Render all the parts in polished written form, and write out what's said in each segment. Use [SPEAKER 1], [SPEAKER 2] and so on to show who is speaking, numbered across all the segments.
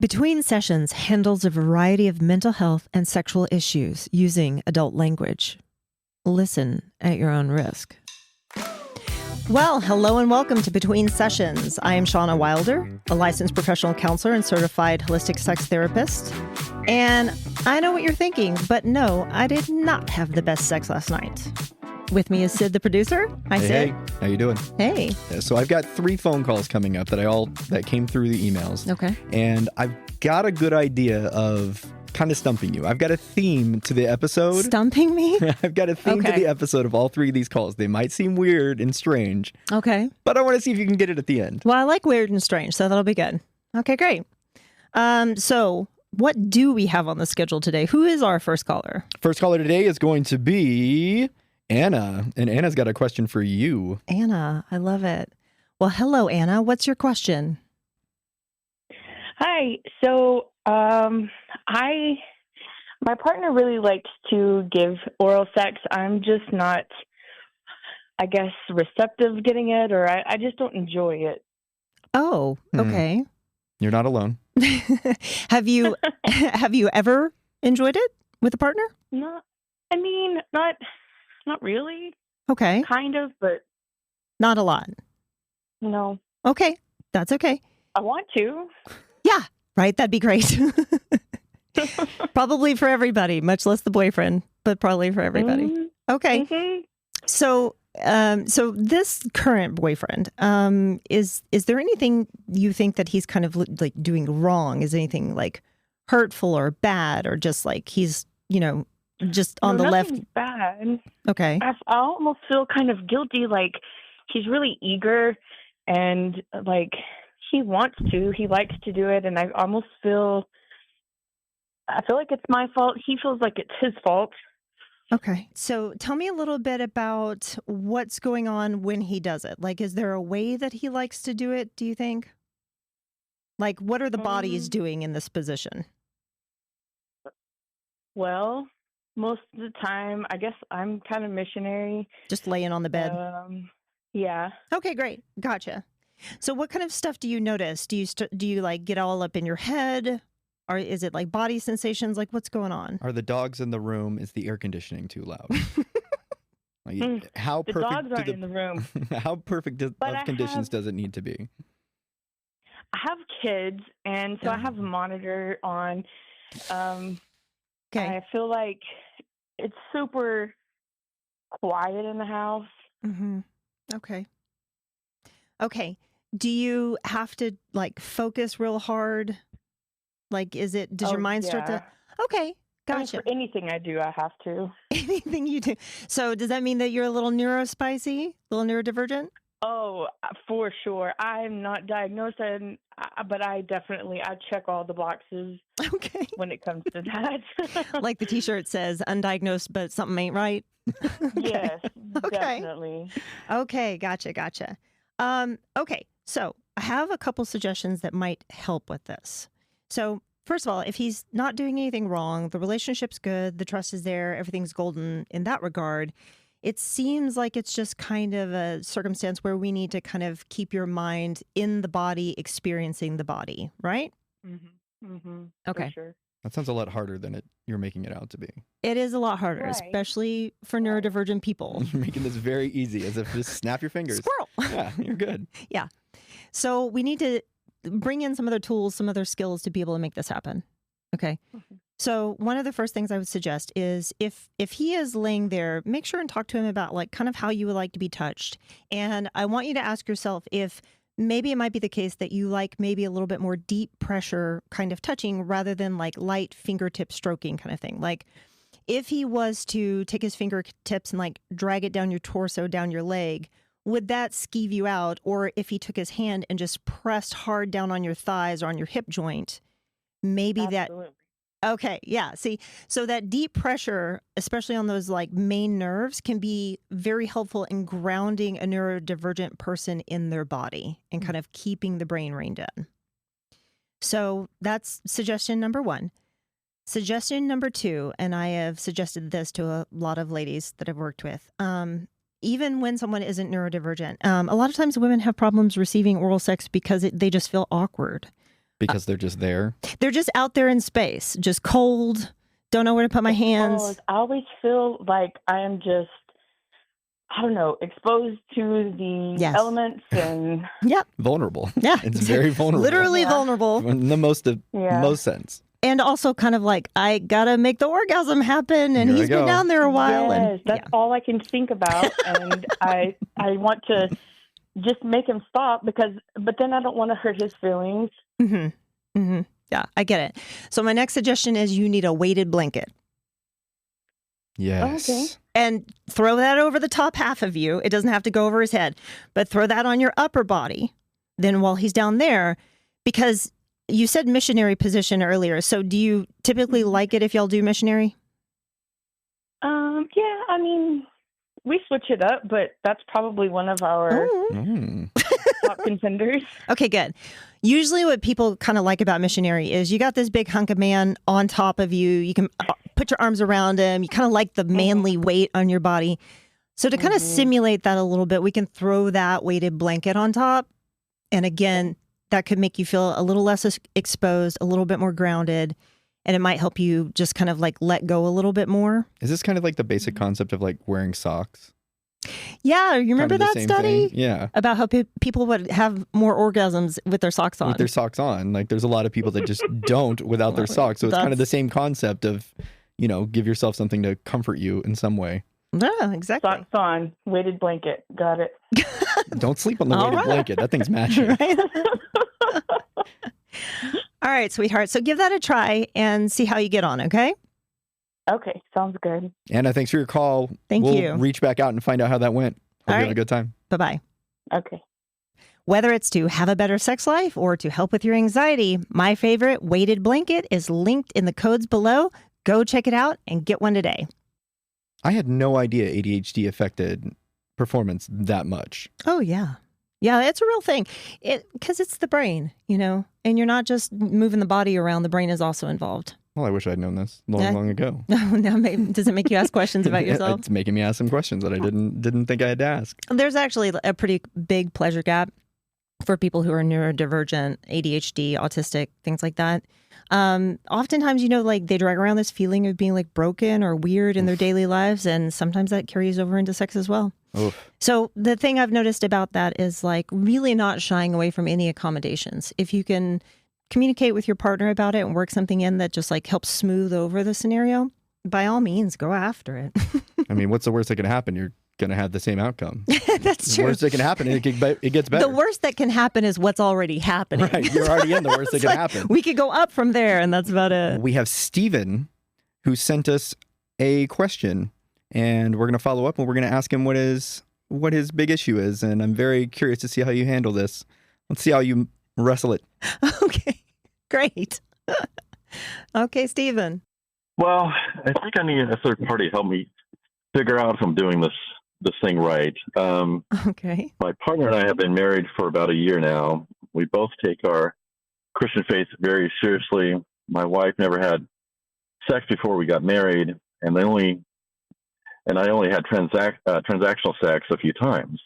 [SPEAKER 1] Between Sessions handles a variety of mental health and sexual issues using adult language. Listen at your own risk. Well, hello and welcome to Between Sessions. I am Shauna Wilder, a licensed professional counselor and certified holistic sex therapist. And I know what you're thinking, but no, I did not have the best sex last night. With me is Sid, the producer. Hi, Sid.
[SPEAKER 2] Hey, how you doing?
[SPEAKER 1] Hey.
[SPEAKER 2] So I've got 3 phone calls coming up that came through the emails.
[SPEAKER 1] Okay.
[SPEAKER 2] And I've got a good idea of kind of stumping you. I've got a theme to the episode.
[SPEAKER 1] Stumping me?
[SPEAKER 2] I've got a theme to the episode of all 3 of these calls. They might seem weird and strange.
[SPEAKER 1] Okay.
[SPEAKER 2] But I want to see if you can get it at the end.
[SPEAKER 1] Well, I like weird and strange, so that'll be good. Okay, great. So what do we have on the schedule today? Who is our first caller?
[SPEAKER 2] First caller today is going to be Anna. And Anna's got a question for you.
[SPEAKER 1] Anna, I love it. Well, hello, Anna. What's your question?
[SPEAKER 3] Hi. So, my partner really likes to give oral sex. I'm just not, I guess, receptive getting it, or I just don't enjoy it.
[SPEAKER 1] Oh, okay.
[SPEAKER 2] You're not alone.
[SPEAKER 1] Have you ever enjoyed it with a partner?
[SPEAKER 3] Not really.
[SPEAKER 1] Okay.
[SPEAKER 3] Kind of, but
[SPEAKER 1] Not a lot.
[SPEAKER 3] no.
[SPEAKER 1] Okay. That's okay.
[SPEAKER 3] I want to.
[SPEAKER 1] Yeah. Right. That'd be great. Probably for everybody, much less the boyfriend, but probably for everybody.
[SPEAKER 3] Mhm.
[SPEAKER 1] Okay.
[SPEAKER 3] Mhm.
[SPEAKER 1] So this current boyfriend, is there anything you think that he's kind of like doing wrong? Is anything like hurtful or bad, or just like he's, just on the left?
[SPEAKER 3] Nothing's bad.
[SPEAKER 1] Okay.
[SPEAKER 3] I almost feel kind of guilty, like he's really eager and like he likes to do it, and I feel like it's my fault. He feels like it's his fault.
[SPEAKER 1] Okay. So tell me a little bit about what's going on when he does it. Like, is there a way that he likes to do it, do you think? Like, what are the bodies doing in this position?
[SPEAKER 3] Well, most of the time, I guess I'm kind of missionary.
[SPEAKER 1] Just laying on the bed?
[SPEAKER 3] Yeah.
[SPEAKER 1] Okay, great. Gotcha. So what kind of stuff do you notice? Do you like get all up in your head? Or is it like body sensations? Like, what's going on?
[SPEAKER 2] Are the dogs in the room? Is the air conditioning too loud? How
[SPEAKER 3] The
[SPEAKER 2] perfect
[SPEAKER 3] dogs aren't in the room.
[SPEAKER 2] How perfect of conditions does it need to be?
[SPEAKER 3] I have kids, and so I have a monitor on.
[SPEAKER 1] Okay.
[SPEAKER 3] I feel like it's super quiet in the house.
[SPEAKER 1] Mm-hmm. Okay. Okay. Do you have to like focus real hard? Like, does your mind start to? Okay. Gotcha.
[SPEAKER 3] For anything I do, I have to.
[SPEAKER 1] Anything you do. So does that mean that you're a little neurospicy, a little neurodivergent?
[SPEAKER 3] Oh, for sure. I'm not diagnosed, but I check all the boxes.
[SPEAKER 1] Okay.
[SPEAKER 3] When it comes to that.
[SPEAKER 1] Like the T-shirt says, undiagnosed, but something ain't right.
[SPEAKER 3] Yes,
[SPEAKER 1] Okay.
[SPEAKER 3] definitely.
[SPEAKER 1] Okay, gotcha. Okay, so I have a couple suggestions that might help with this. So first of all, if he's not doing anything wrong, the relationship's good, the trust is there, everything's golden in that regard, it seems like it's just kind of a circumstance where we need to kind of keep your mind in the body, experiencing the body, right?
[SPEAKER 3] Mm-hmm. Mm-hmm.
[SPEAKER 1] Okay.
[SPEAKER 3] For sure.
[SPEAKER 2] That sounds a lot harder than you're making it out to be.
[SPEAKER 1] It is a lot harder,
[SPEAKER 3] Right.
[SPEAKER 1] especially for neurodivergent people.
[SPEAKER 2] You're making this very easy, as if just snap your fingers.
[SPEAKER 1] Squirrel.
[SPEAKER 2] Yeah, you're good.
[SPEAKER 1] Yeah. So we need to bring in some other tools, some other skills to be able to make this happen. Okay.
[SPEAKER 3] Mm-hmm.
[SPEAKER 1] So one of the first things I would suggest is if he is laying there, make sure and talk to him about like kind of how you would like to be touched. And I want you to ask yourself if maybe it might be the case that you like maybe a little bit more deep pressure kind of touching rather than like light fingertip stroking kind of thing. Like if he was to take his fingertips and like drag it down your torso, down your leg, would that skeeve you out? Or if he took his hand and just pressed hard down on your thighs or on your hip joint, maybe
[SPEAKER 3] Absolutely.
[SPEAKER 1] Okay, yeah. See, so that deep pressure, especially on those like main nerves, can be very helpful in grounding a neurodivergent person in their body and kind of keeping the brain reined in. So that's suggestion number 1. Suggestion number 2, and I have suggested this to a lot of ladies that I've worked with, even when someone isn't neurodivergent, a lot of times women have problems receiving oral sex because they just feel awkward.
[SPEAKER 2] because they're just there.
[SPEAKER 1] They're just out there in space, just cold, don't know where to put my hands.
[SPEAKER 3] I always feel like I am just, I don't know, exposed to the
[SPEAKER 1] Yes.
[SPEAKER 3] elements and
[SPEAKER 1] Yep.
[SPEAKER 2] Vulnerable.
[SPEAKER 1] Yeah.
[SPEAKER 2] It's very vulnerable.
[SPEAKER 1] Literally
[SPEAKER 3] Yeah.
[SPEAKER 1] vulnerable.
[SPEAKER 2] In the most
[SPEAKER 3] Yeah.
[SPEAKER 2] most sense.
[SPEAKER 1] And also kind of like, I gotta make the orgasm happen. And
[SPEAKER 2] Here I
[SPEAKER 1] he's been
[SPEAKER 2] go.
[SPEAKER 1] down there a while.
[SPEAKER 3] yes,
[SPEAKER 1] And
[SPEAKER 3] that's all I can think about. And I want to just make him stop but then I don't want to hurt his feelings.
[SPEAKER 1] Yeah, I get it. So my next suggestion is you need a weighted blanket.
[SPEAKER 2] Yes.
[SPEAKER 3] Okay.
[SPEAKER 1] And throw that over the top half of you. It doesn't have to go over his head, but throw that on your upper body. Then while he's down there, because you said missionary position earlier. So do you typically like it if y'all do missionary?
[SPEAKER 3] Yeah, I mean, we switch it up, but that's probably one of our
[SPEAKER 2] Mm.
[SPEAKER 3] top contenders.
[SPEAKER 1] Okay, good. Usually what people kind of like about missionary is you got this big hunk of man on top of you. You can put your arms around him. You kind of like the manly weight on your body. So to kind of simulate that a little bit, we can throw that weighted blanket on top. And again, that could make you feel a little less exposed, a little bit more grounded. And it might help you just kind of like let go a little bit more.
[SPEAKER 2] Is this kind of like the basic concept of like wearing socks?
[SPEAKER 1] Yeah. You remember
[SPEAKER 2] Kind of the
[SPEAKER 1] that
[SPEAKER 2] same
[SPEAKER 1] study?
[SPEAKER 2] thing? Yeah.
[SPEAKER 1] About how people would have more orgasms with their socks on.
[SPEAKER 2] With their socks on. Like there's a lot of people that just don't without their socks. So it's kind of the same concept of, give yourself something to comfort you in some way.
[SPEAKER 1] Yeah, exactly.
[SPEAKER 3] Socks on, weighted blanket. Got it.
[SPEAKER 2] Don't sleep on the
[SPEAKER 1] All
[SPEAKER 2] weighted
[SPEAKER 1] right.
[SPEAKER 2] blanket. That thing's magic.
[SPEAKER 1] Right? All right, sweetheart. So give that a try and see how you get on, okay?
[SPEAKER 3] Okay, sounds good.
[SPEAKER 2] Anna, thanks for your call.
[SPEAKER 1] Thank
[SPEAKER 2] we'll
[SPEAKER 1] you.
[SPEAKER 2] reach back out and find out how that went. Hope
[SPEAKER 1] All
[SPEAKER 2] you have
[SPEAKER 1] right.
[SPEAKER 2] a good time.
[SPEAKER 1] Bye-bye.
[SPEAKER 3] Okay.
[SPEAKER 1] Whether it's to have a better sex life or to help with your anxiety, my favorite weighted blanket is linked in the codes below. Go check it out and get one today.
[SPEAKER 2] I had no idea ADHD affected performance that much.
[SPEAKER 1] Oh, yeah. Yeah, it's a real thing. Because it's the brain, and you're not just moving the body around. The brain is also involved.
[SPEAKER 2] Well, I wish I'd known this long ago.
[SPEAKER 1] Now, does it make you ask questions about yourself?
[SPEAKER 2] It's making me ask some questions that I didn't think I had to ask.
[SPEAKER 1] There's actually a pretty big pleasure gap for people who are neurodivergent, ADHD, autistic, things like that. Oftentimes, like they drag around this feeling of being like broken or weird in their daily lives. And sometimes that carries over into sex as well.
[SPEAKER 2] Oof.
[SPEAKER 1] So the thing I've noticed about that is like really not shying away from any accommodations. If you can communicate with your partner about it and work something in that just like helps smooth over the scenario, by all means, go after it.
[SPEAKER 2] I mean, what's the worst that can happen? You're going to have the same outcome.
[SPEAKER 1] That's
[SPEAKER 2] The
[SPEAKER 1] true.
[SPEAKER 2] worst that can happen, it gets better.
[SPEAKER 1] The worst that can happen is what's already happening.
[SPEAKER 2] Right. You're already in the worst that
[SPEAKER 1] It's
[SPEAKER 2] can
[SPEAKER 1] like,
[SPEAKER 2] happen.
[SPEAKER 1] we could go up from there, and that's about it.
[SPEAKER 2] We have Steven who sent us a question, and we're going to follow up and we're going to ask him what his big issue is. And I'm very curious to see how you handle this. Let's see how you wrestle it.
[SPEAKER 1] Okay, great. Okay, Stephen.
[SPEAKER 4] Well, I think I need a third party to help me figure out if I'm doing this thing right.
[SPEAKER 1] Okay.
[SPEAKER 4] My partner and I have been married for about a year now. We both take our Christian faith very seriously. My wife never had sex before we got married, and I only had transactional sex a few times.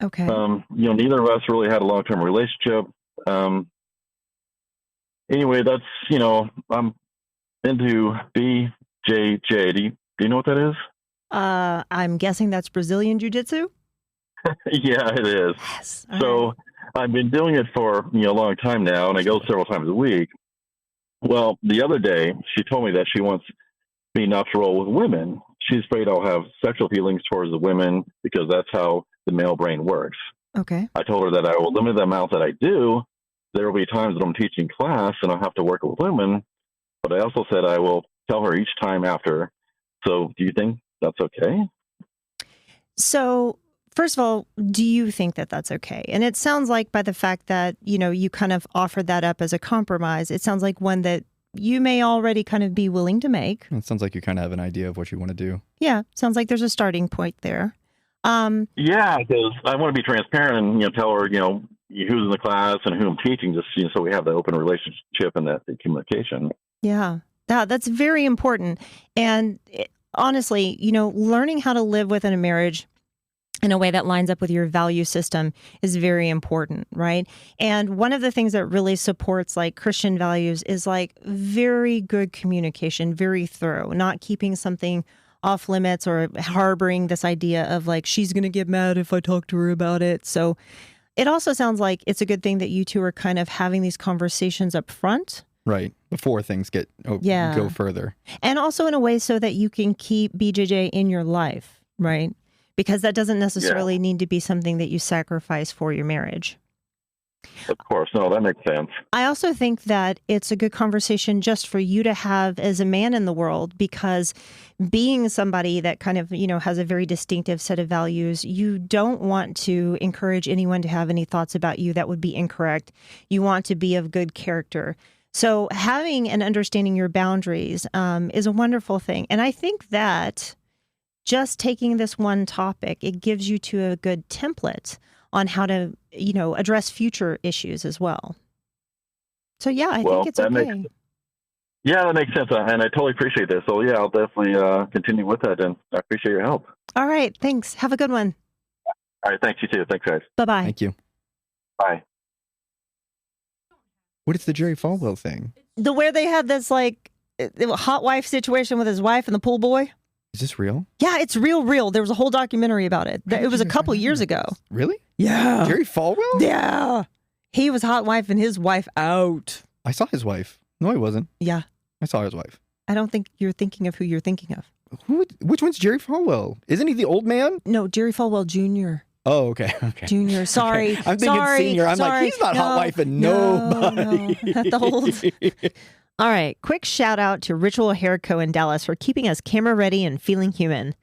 [SPEAKER 1] Okay.
[SPEAKER 4] Neither of us really had a long-term relationship. Anyway, that's, I'm into BJJ. Do you know what that is?
[SPEAKER 1] I'm guessing that's Brazilian Jiu-Jitsu?
[SPEAKER 4] Yeah, it is.
[SPEAKER 1] Yes. All
[SPEAKER 4] So
[SPEAKER 1] right.
[SPEAKER 4] I've been doing it for a long time now, and I go several times a week. Well, the other day, she told me that she wants me not to roll with women. She's afraid I'll have sexual feelings towards the women because that's how the male brain works.
[SPEAKER 1] Okay.
[SPEAKER 4] I told her that I will limit the amount that I do. There will be times that I'm teaching class and I'll have to work with women, but I also said I will tell her each time after. So do you think that's okay?
[SPEAKER 1] So, first of all, do you think that that's okay? And it sounds like by the fact that, you kind of offered that up as a compromise, it sounds like one that you may already kind of be willing to make.
[SPEAKER 2] It sounds like you kind of have an idea of what you want to do.
[SPEAKER 1] Yeah. Sounds like there's a starting point there.
[SPEAKER 4] Yeah, because I want to be transparent and tell her who's in the class and who I'm teaching, just so we have that open relationship and that communication.
[SPEAKER 1] Yeah. That's very important. And honestly, learning how to live within a marriage in a way that lines up with your value system is very important, right? And one of the things that really supports like Christian values is like very good communication, very thorough, not keeping something off limits or harboring this idea of like, she's going to get mad if I talk to her about it. So it also sounds like it's a good thing that you two are kind of having these conversations up front.
[SPEAKER 2] Right. Before things go further.
[SPEAKER 1] And also in a way so that you can keep BJJ in your life, right? Because that doesn't necessarily need to be something that you sacrifice for your marriage.
[SPEAKER 4] Of course. No, that makes sense.
[SPEAKER 1] I also think that it's a good conversation just for you to have as a man in the world, because being somebody that kind of, has a very distinctive set of values, you don't want to encourage anyone to have any thoughts about you that would be incorrect. You want to be of good character. So having and understanding your boundaries is a wonderful thing. And I think that just taking this one topic, it gives you to a good template on how to, address future issues as well. So yeah, I think it's okay.
[SPEAKER 4] That makes sense. And I totally appreciate this. So yeah, I'll definitely continue with that. And I appreciate your help.
[SPEAKER 1] All right. Thanks. Have a good one.
[SPEAKER 4] All right. Thanks, you too. Thanks, guys.
[SPEAKER 1] Bye-bye.
[SPEAKER 2] Thank you.
[SPEAKER 4] Bye.
[SPEAKER 2] What is the Jerry Falwell thing?
[SPEAKER 1] Where they had this like hot wife situation with his wife and the pool boy.
[SPEAKER 2] Is this real?
[SPEAKER 1] Yeah, it's real. There was a whole documentary about it. It was a couple years ago.
[SPEAKER 2] Really?
[SPEAKER 1] Yeah.
[SPEAKER 2] Jerry Falwell?
[SPEAKER 1] Yeah. He was hot wife and his wife out.
[SPEAKER 2] I saw his wife. No, I wasn't.
[SPEAKER 1] Yeah.
[SPEAKER 2] I saw his wife.
[SPEAKER 1] I don't think you're thinking of who you're thinking of.
[SPEAKER 2] Which one's Jerry Falwell? Isn't he the old man?
[SPEAKER 1] No, Jerry Falwell Jr.
[SPEAKER 2] Oh, okay.
[SPEAKER 1] Junior, sorry.
[SPEAKER 2] Okay. I'm thinking senior. I'm like, he's not hot wife and nobody.
[SPEAKER 1] No, not the old. All right. Quick shout out to Ritual Hair Co. in Dallas for keeping us camera ready and feeling human.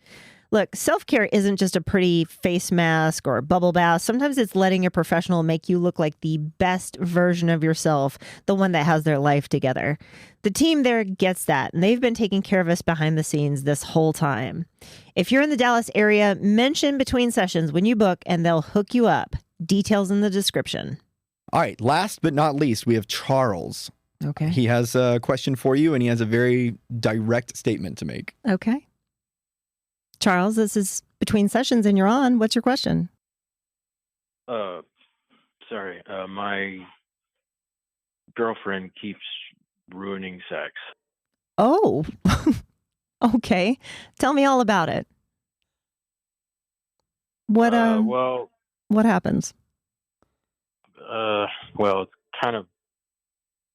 [SPEAKER 1] Look, self-care isn't just a pretty face mask or a bubble bath. Sometimes it's letting a professional make you look like the best version of yourself, the one that has their life together. The team there gets that, and they've been taking care of us behind the scenes this whole time. If you're in the Dallas area, mention Between Sessions when you book, and they'll hook you up. Details in the description.
[SPEAKER 2] All right. Last but not least, we have Charles.
[SPEAKER 1] Okay.
[SPEAKER 2] He has a question for you, and he has a very direct statement to make.
[SPEAKER 1] Okay. Charles, this is Between Sessions, and you're on. What's your question?
[SPEAKER 5] Sorry. My girlfriend keeps ruining sex.
[SPEAKER 1] Oh, okay. Tell me all about it. What happens?
[SPEAKER 5] Well, it's kind of,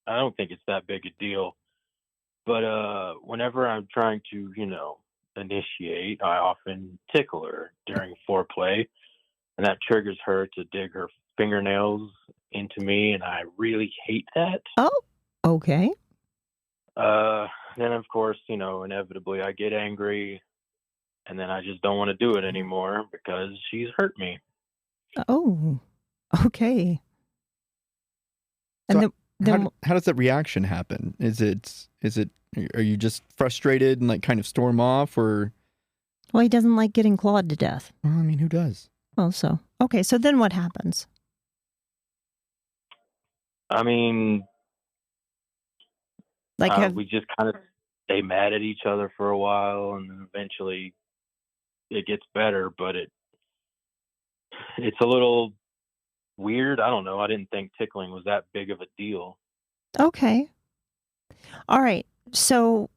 [SPEAKER 5] I don't think it's that big a deal, but whenever I'm trying to, initiate, I often tickle her during foreplay, and that triggers her to dig her fingernails into me, and I really hate that.
[SPEAKER 1] Oh, okay.
[SPEAKER 5] Then of course, inevitably I get angry, and then I just don't want to do it anymore because she's hurt me.
[SPEAKER 1] Oh, okay. And
[SPEAKER 2] So
[SPEAKER 1] then
[SPEAKER 2] how does that reaction happen? Is it, are you just frustrated and like kind of storm off, or?
[SPEAKER 1] well, he doesn't like getting clawed to death.
[SPEAKER 2] Well, I mean, who does?
[SPEAKER 1] Well, so, okay. So then what happens?
[SPEAKER 5] I mean,
[SPEAKER 1] Like,
[SPEAKER 5] we just kind of stay mad at each other for a while, and then eventually it gets better, but it's a little weird. I don't know. I didn't think tickling was that big of a deal.
[SPEAKER 1] okay. All right. So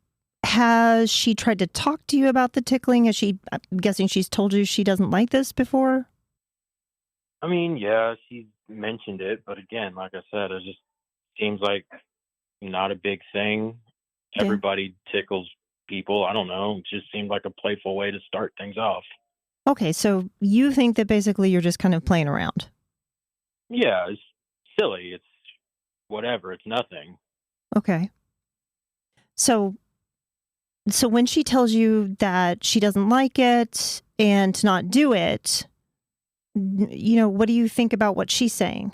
[SPEAKER 1] has she tried to talk to you about the tickling? I'm guessing she's told you she doesn't like this before?
[SPEAKER 5] I mean, yeah, she mentioned it, but again, like I said, it just seems like not a big thing.
[SPEAKER 1] Yeah.
[SPEAKER 5] Everybody tickles people. I don't know. It just seemed like a playful way to start things off.
[SPEAKER 1] Okay. So you think that basically you're just kind of playing around?
[SPEAKER 5] Yeah, it's silly. It's whatever. It's nothing.
[SPEAKER 1] Okay. So when she tells you that she doesn't like it and to not do it, what do you think about what she's saying?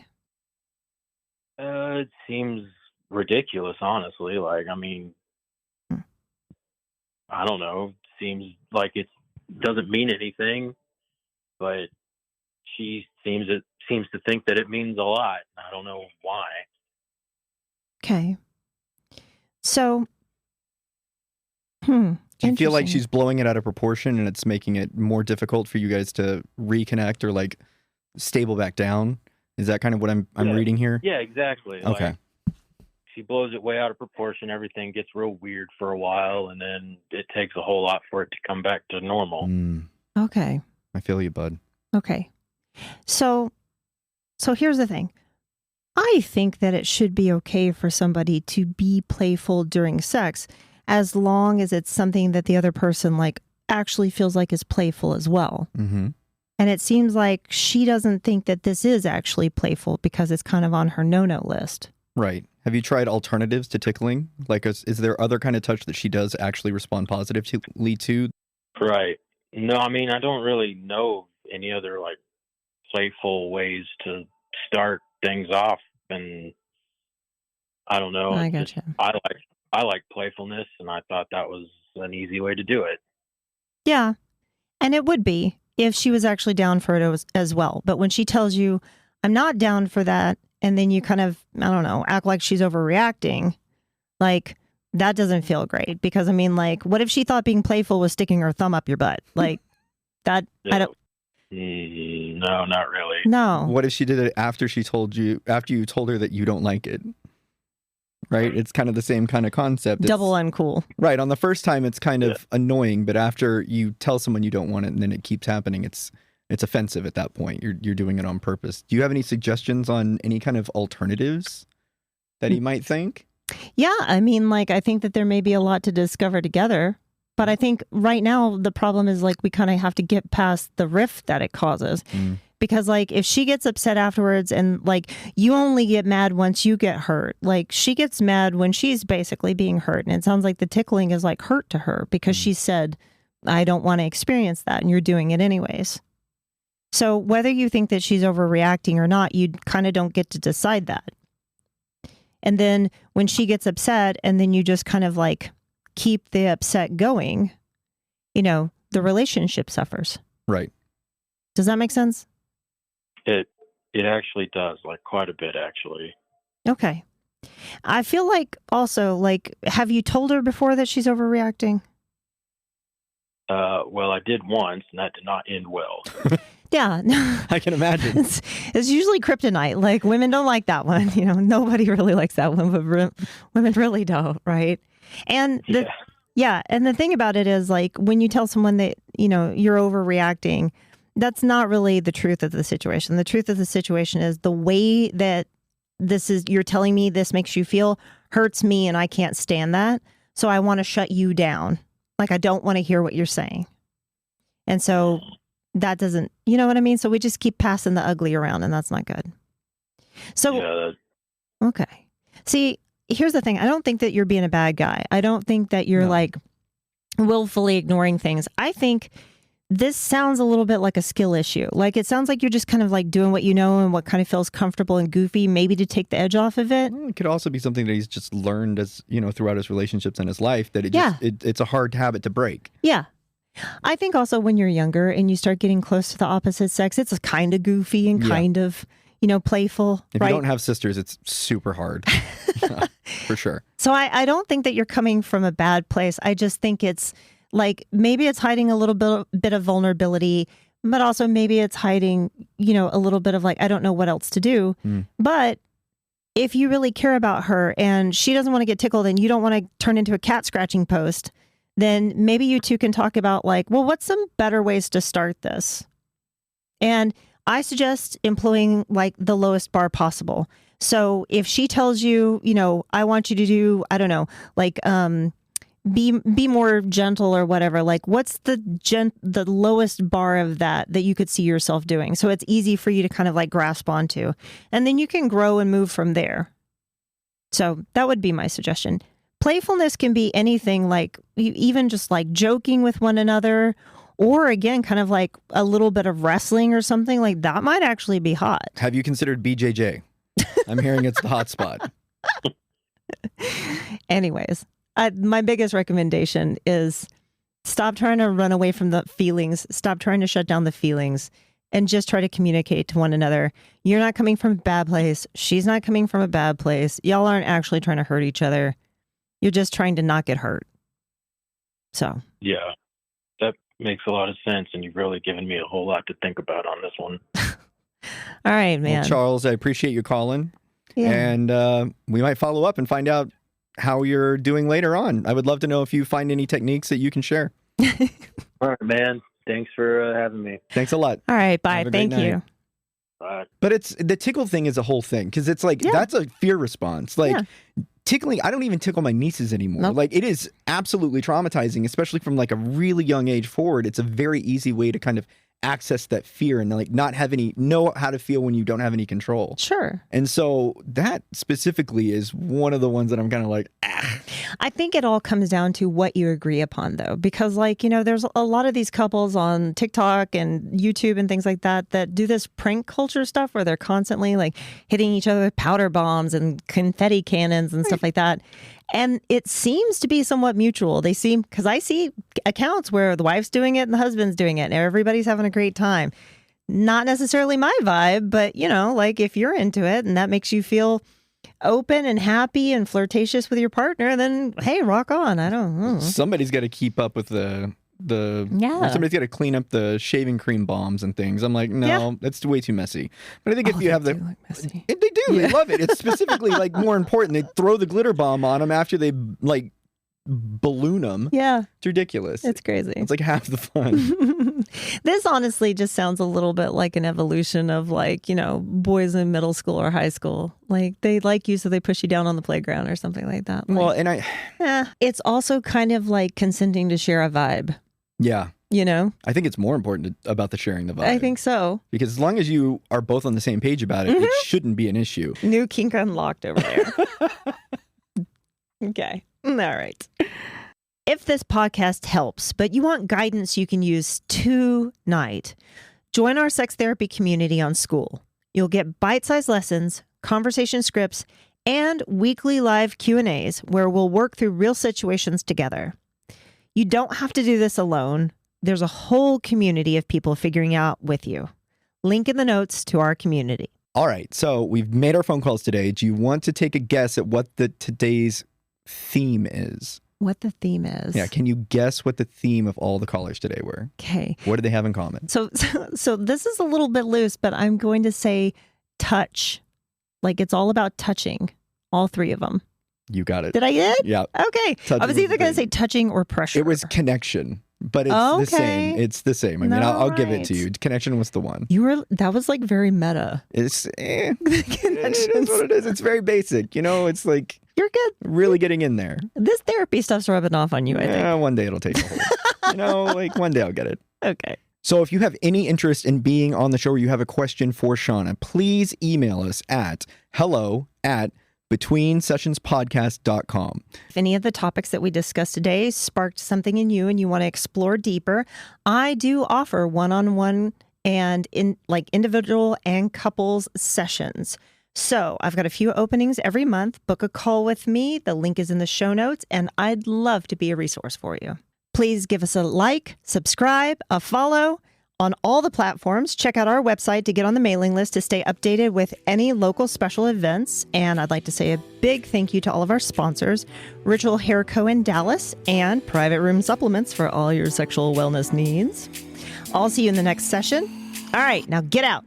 [SPEAKER 5] It seems ridiculous, honestly. Like, I mean, I don't know. Seems like it doesn't mean anything, but she seems to think that it means a lot. I don't know why.
[SPEAKER 1] Okay. So,
[SPEAKER 2] Do you feel like
[SPEAKER 1] Interesting.
[SPEAKER 2] she's blowing it out of proportion and it's making it more difficult for you guys to reconnect or like stable back down? Is that kind of what I'm
[SPEAKER 5] Yeah.
[SPEAKER 2] reading here?
[SPEAKER 5] Yeah, exactly.
[SPEAKER 2] Okay.
[SPEAKER 5] Like, she blows it way out of proportion. Everything gets real weird for a while, and then it takes a whole lot for it to come back to normal.
[SPEAKER 1] Okay.
[SPEAKER 2] I feel you, bud.
[SPEAKER 1] Okay. So here's the thing. I think that it should be okay for somebody to be playful during sex as long as it's something that the other person like actually feels like is playful as well.
[SPEAKER 2] Mm-hmm.
[SPEAKER 1] And it seems like she doesn't think that this is actually playful because it's kind of on her no-no list.
[SPEAKER 2] Right. Have you tried alternatives to tickling? Like, is there other kind of touch that she does actually respond positively to?
[SPEAKER 5] Right. No, I mean, I don't really know any other like playful ways to start things off, and I don't know.
[SPEAKER 1] I
[SPEAKER 5] It's
[SPEAKER 1] gotcha.
[SPEAKER 5] I like playfulness, and I thought that was an easy way to do it.
[SPEAKER 1] Yeah. And it would be if she was actually down for it as well. But when she tells you, I'm not down for that, and then you kind of, I don't know, act like she's overreacting, like that doesn't feel great. Because I mean, like, what if she thought being playful was sticking her thumb up your butt? Like that, I don't,
[SPEAKER 5] No, not really.
[SPEAKER 1] no.
[SPEAKER 2] What if she did it after you told her that you don't like it? Right? It's kind of the same kind of concept.
[SPEAKER 1] Double uncool.
[SPEAKER 2] Right. On the first time, it's kind of annoying, but after you tell someone you don't want it and then it keeps happening, it's offensive at that point. You're doing it on purpose. Do you have any suggestions on any kind of alternatives that he might think?
[SPEAKER 1] Yeah. I mean, like, I think that there may be a lot to discover together. But I think right now the problem is like we kind of have to get past the rift that it causes. Because like if she gets upset afterwards and like you only get mad once you get hurt, like she gets mad when she's basically being hurt. And it sounds like the tickling is like hurt to her because she said, I don't want to experience that. And you're doing it anyways. So whether you think that she's overreacting or not, you kind of don't get to decide that. And then when she gets upset and then you just kind of like keep the upset going, you know, the relationship suffers.
[SPEAKER 2] Right.
[SPEAKER 1] Does that make sense?
[SPEAKER 5] It actually does, like quite a bit, actually.
[SPEAKER 1] Okay. I feel like also, like, have you told her before that she's overreacting?
[SPEAKER 5] Well, I did once, and that did not end well.
[SPEAKER 1] Yeah.
[SPEAKER 2] I can imagine.
[SPEAKER 1] It's usually kryptonite. Like, women don't like that one. You know, nobody really likes that one, but women really don't, right? And and the thing about it is, like, when you tell someone that, you know, you're overreacting, that's not really the truth of the situation. The truth of the situation is the way that you're telling me this makes you feel hurts me and I can't stand that. So I want to shut you down. Like, I don't want to hear what you're saying. And so that doesn't, you know what I mean? So we just keep passing the ugly around and that's not good. So, okay. See, here's the thing. I don't think that you're being a bad guy. I don't think that you're like willfully ignoring things. I think this sounds a little bit like a skill issue. Like, it sounds like you're just kind of like doing what you know and what kind of feels comfortable and goofy, maybe to take the edge off of it.
[SPEAKER 2] It could also be something that he's just learned as, you know, throughout his relationships and his life that it's a hard habit to break.
[SPEAKER 1] Yeah. I think also when you're younger and you start getting close to the opposite sex, it's kind of goofy and kind of, you know, playful.
[SPEAKER 2] If
[SPEAKER 1] right?
[SPEAKER 2] you don't have sisters, it's super hard. For sure.
[SPEAKER 1] So I don't think that you're coming from a bad place. I just think it's like maybe it's hiding a little bit of vulnerability, but also maybe it's hiding, you know, a little bit of like, I don't know what else to do. But if you really care about her and she doesn't want to get tickled and you don't want to turn into a cat scratching post, then maybe you two can talk about like, well, what's some better ways to start this? And I suggest employing like the lowest bar possible. So if she tells you, you know, I want you to do, I don't know, like, be more gentle or whatever, like what's the lowest bar of that you could see yourself doing? So it's easy for you to kind of like grasp onto, and then you can grow and move from there. So that would be my suggestion. Playfulness can be anything, like even just like joking with one another, or again, kind of like a little bit of wrestling or something like that might actually be hot.
[SPEAKER 2] Have you considered BJJ? I'm hearing it's the hot spot.
[SPEAKER 1] Anyways, my biggest recommendation is stop trying to run away from the feelings. Stop trying to shut down the feelings and just try to communicate to one another. You're not coming from a bad place. She's not coming from a bad place. Y'all aren't actually trying to hurt each other. You're just trying to not get hurt. So,
[SPEAKER 5] Yeah, that makes a lot of sense, and you've really given me a whole lot to think about on this one.
[SPEAKER 1] all right, man.
[SPEAKER 2] Well, Charles, I appreciate you calling.
[SPEAKER 1] Yeah.
[SPEAKER 2] And we might follow up and find out how you're doing later on. I would love to know if you find any techniques that you can share.
[SPEAKER 5] All right, man. Thanks for having me.
[SPEAKER 2] Thanks a lot.
[SPEAKER 1] All right, bye.
[SPEAKER 2] Have a great
[SPEAKER 1] Thank
[SPEAKER 2] night.
[SPEAKER 1] you.
[SPEAKER 5] Bye.
[SPEAKER 2] But it's the tickle thing is a whole thing because it's like
[SPEAKER 1] Yeah.
[SPEAKER 2] that's a fear response. Like
[SPEAKER 1] Yeah.
[SPEAKER 2] tickling, I don't even tickle my nieces anymore.
[SPEAKER 1] Nope.
[SPEAKER 2] Like it is absolutely traumatizing, especially from like a really young age forward. It's a very easy way to kind of access that fear and like not have know how to feel when you don't have any control.
[SPEAKER 1] Sure.
[SPEAKER 2] And so that specifically is one of the ones that I'm kind of like,
[SPEAKER 1] I think it all comes down to what you agree upon, though, because, like, you know, there's a lot of these couples on TikTok and YouTube and things like that that do this prank culture stuff where they're constantly like hitting each other with powder bombs and confetti cannons and stuff like that. And it seems to be somewhat mutual. They seem, because I see accounts where the wife's doing it and the husband's doing it and everybody's having a great time. Not necessarily my vibe, but, you know, like if you're into it and that makes you feel open and happy and flirtatious with your partner, then hey, rock on. I don't know.
[SPEAKER 2] somebody's got to keep up with the
[SPEAKER 1] Yeah.
[SPEAKER 2] somebody's got to clean up the shaving cream bombs and things. I'm like, no,
[SPEAKER 1] Yeah.
[SPEAKER 2] that's way too messy. But I think if
[SPEAKER 1] Oh,
[SPEAKER 2] you
[SPEAKER 1] they
[SPEAKER 2] have
[SPEAKER 1] do look messy.
[SPEAKER 2] they do, they love it. It's specifically like more important. They throw the glitter bomb on them after they like balloon them.
[SPEAKER 1] Yeah,
[SPEAKER 2] It's ridiculous.
[SPEAKER 1] it's crazy.
[SPEAKER 2] It's like half the fun.
[SPEAKER 1] This honestly just sounds a little bit like an evolution of, like, you know, boys in middle school or high school. Like they like you, so they push you down on the playground or something like that. Like,
[SPEAKER 2] Well, and
[SPEAKER 1] it's also kind of like consenting to share a vibe,
[SPEAKER 2] yeah,
[SPEAKER 1] you know?
[SPEAKER 2] I think it's more important about the sharing the vibe.
[SPEAKER 1] I think so.
[SPEAKER 2] because as long as you are both on the same page about it, it shouldn't be an issue.
[SPEAKER 1] New kink unlocked over there. Okay. All right. If this podcast helps, but you want guidance you can use tonight, join our sex therapy community on School. You'll get bite-sized lessons, conversation scripts, and weekly live Q&As where we'll work through real situations together. You don't have to do this alone. There's a whole community of people figuring out with you. Link in the notes to our community.
[SPEAKER 2] All right, so we've made our phone calls today. Do you want to take a guess at what today's theme is?
[SPEAKER 1] What the theme is.
[SPEAKER 2] Yeah, can you guess what the theme of all the callers today were?
[SPEAKER 1] Okay.
[SPEAKER 2] What do they have in common?
[SPEAKER 1] So this is a little bit loose, but I'm going to say touch. Like it's all about touching. All three of them.
[SPEAKER 2] You got it.
[SPEAKER 1] Did I get it?
[SPEAKER 2] Yeah.
[SPEAKER 1] Okay.
[SPEAKER 2] Touching
[SPEAKER 1] I was
[SPEAKER 2] was
[SPEAKER 1] either
[SPEAKER 2] the
[SPEAKER 1] going to
[SPEAKER 2] thing.
[SPEAKER 1] say touching or pressure.
[SPEAKER 2] It was connection, but it's
[SPEAKER 1] Okay.
[SPEAKER 2] the same. It's the same. I mean, I'll give it to
[SPEAKER 1] Alright.
[SPEAKER 2] you. Connection was the one.
[SPEAKER 1] That was like very meta.
[SPEAKER 2] It's it
[SPEAKER 1] Connections.
[SPEAKER 2] is what it is. It's very basic. You know, it's like
[SPEAKER 1] You're good.
[SPEAKER 2] really getting in there.
[SPEAKER 1] This therapy stuff's rubbing off on you, I think.
[SPEAKER 2] Yeah, one day it'll take a hold. You know, like one day I'll get it.
[SPEAKER 1] Okay.
[SPEAKER 2] So if you have any interest in being on the show or you have a question for Shauna, please email us at hello@betweensessionspodcast.com.
[SPEAKER 1] If any of the topics that we discussed today sparked something in you and you want to explore deeper, I do offer one-on-one and individual and couples sessions. So I've got a few openings every month. Book a call with me. The link is in the show notes, and I'd love to be a resource for you. Please give us a like, subscribe, a follow on all the platforms. Check out our website to get on the mailing list to stay updated with any local special events. And I'd like to say a big thank you to all of our sponsors, Ritual Hair Co. in Dallas and Private Room Supplements for all your sexual wellness needs. I'll see you in the next session. All right, now get out.